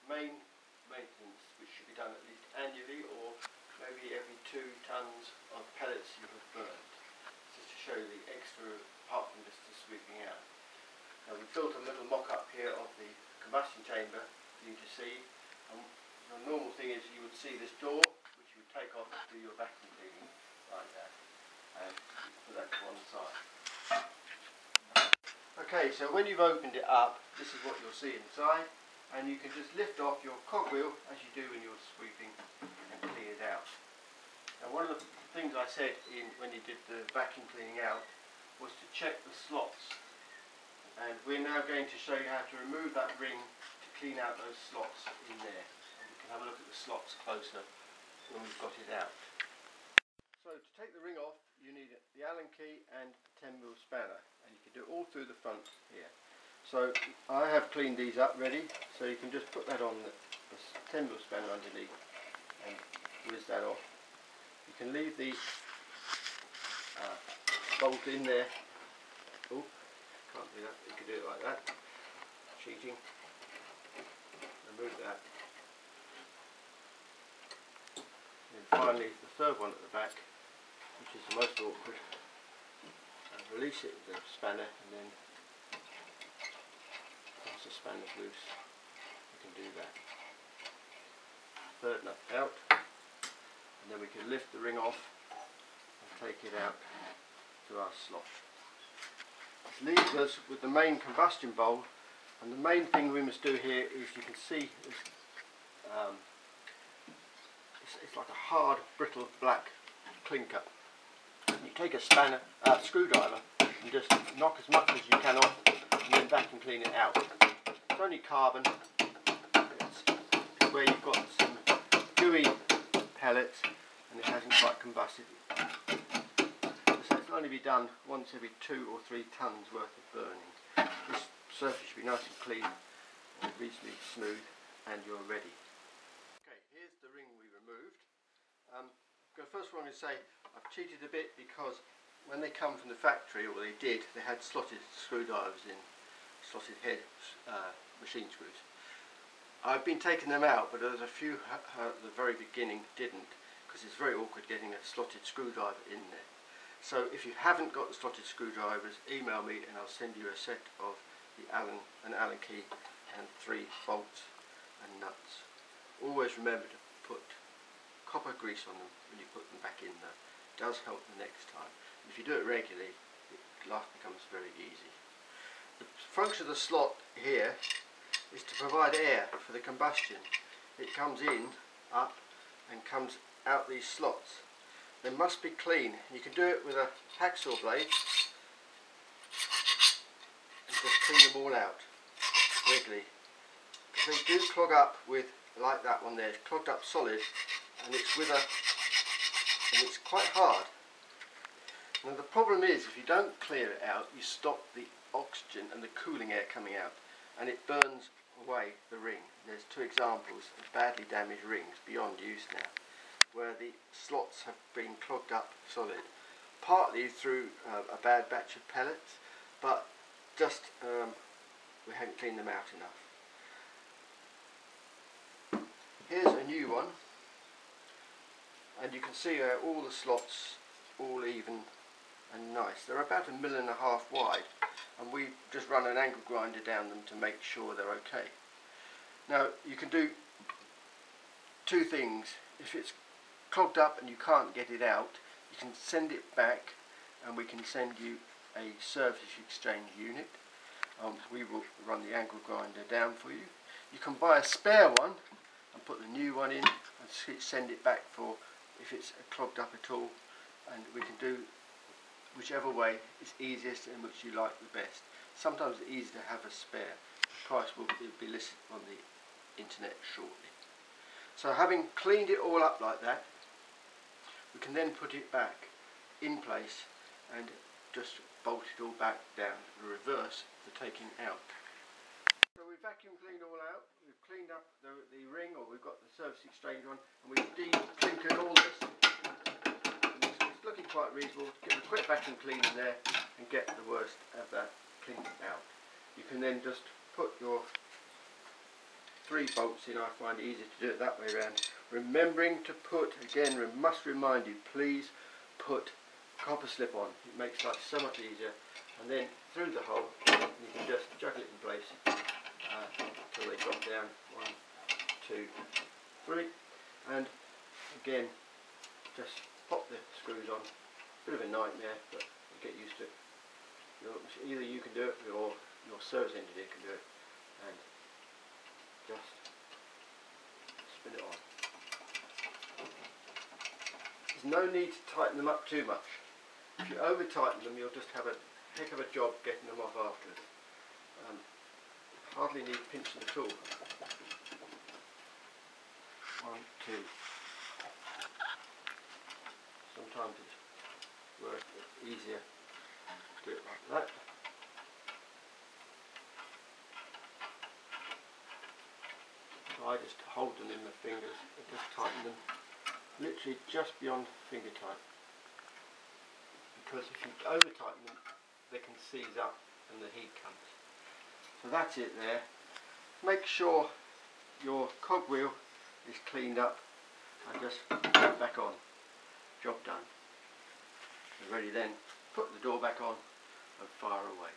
main maintenance, which should be done at least annually or maybe every 2 tons of pellets you have burned, just to show you the extra, apart from just the sweeping out. Now we've built a little mock-up here of the combustion chamber for you to see, and the normal thing is you would see this door, which you would take off to do your vacuum cleaning, like that, and put that to one side. Okay, so when you've opened it up, this is what you'll see inside, and you can just lift off your cogwheel as you do when you're sweeping and clean it out. Now one of the things I said when you did the vacuum cleaning out was to check the slots, and we're now going to show you how to remove that ring to clean out those slots in there, and we can have a look at the slots closer when we've got it out. So to take the ring off, you need the Allen key and a 10mm spanner, and you can do it all through the front here. So I have cleaned these up ready, so you can just put that on the 10mm spanner underneath and whiz that off. You can leave the bolt in there. Oh, can't do that. You can do it like that. Cheating. Remove that. And finally the third one at the back, which is the most awkward. And release it with the spanner, and then once the spanner's loose, you can do that. Third nut out, and then we can lift the ring off and take it out to our slot. This leaves us with the main combustion bowl, and the main thing we must do here is, you can see this, it's like a hard, brittle, black clinker. You take a screwdriver and just knock as much as you can off, and then vacuum clean it out. It's only carbon. It's where you've got some gooey pellets and it hasn't quite combusted. So it can only be done once every 2 or 3 tons worth of burning. This surface should be nice and clean and reasonably smooth, and you're ready. Okay, here's the ring we removed. First of all, I'm going to say I've cheated a bit, because when they come from the factory, or they did, they had slotted screwdrivers in, slotted head machine screws. I've been taking them out, but there's a few at the very beginning didn't, because it's very awkward getting a slotted screwdriver in there. So if you haven't got the slotted screwdrivers, email me and I'll send you a set of an Allen key and 3 bolts and nuts. Always remember to put copper grease on them when you put them back in there. It does help the next time. And if you do it regularly, life becomes very easy. The function of the slot here is to provide air for the combustion. It comes in, up, and comes out these slots. They must be clean. You can do it with a hacksaw blade and just clean them all out regularly. Because they do clog up with, like that one there, it's clogged up solid, and it's quite hard. Now the problem is, if you don't clear it out, you stop the oxygen and the cooling air coming out, and it burns away the ring. There's 2 examples of badly damaged rings beyond use now, where the slots have been clogged up solid, partly through a bad batch of pellets, but just we hadn't cleaned them out enough. Here's a new one, and you can see all the slots all even and nice. They're about 1.5 mm wide, and we just run an angle grinder down them to make sure they're okay. Now you can do 2 things. If it's clogged up and you can't get it out, you can send it back and we can send you a service exchange unit. We will run the angle grinder down for you. You can buy a spare one and put the new one in and send it back for if it's clogged up at all, and we can do whichever way is easiest and which you like the best. Sometimes it's easy to have a spare. The price will be listed on the internet shortly. So having cleaned it all up like that, we can then put it back in place and just bolt it all back down, the reverse the taking out. So we've vacuum cleaned all out, we've cleaned up the ring, or we've got the service exchange on, and we've de-clinkered all this. And it's looking quite reasonable. Give a quick vacuum clean in there and get the worst of that clinker out. You can then just put your 3 bolts in, I find it easier to do it that way around. Remembering to put, again, must remind you, please put copper slip on. It makes life so much easier. And then through the hole, you can just juggle it in place until they drop down. 1, 2, 3. And again, just pop the screws on. Bit of a nightmare, but you get used to it. Either you can do it or your service engineer can do it. And just spin it on. There's no need to tighten them up too much. If you over tighten them, you'll just have a heck of a job getting them off afterwards. Hardly need pinching at all. 1, 2. Sometimes it's easier to do it like that. So I just hold them in my fingers and just tighten them literally just beyond finger tight. Because if you over tighten them, they can seize up and the heat comes. So that's it there. Make sure your cogwheel is cleaned up and just put it back on. Job done. You're ready then, put the door back on and fire away.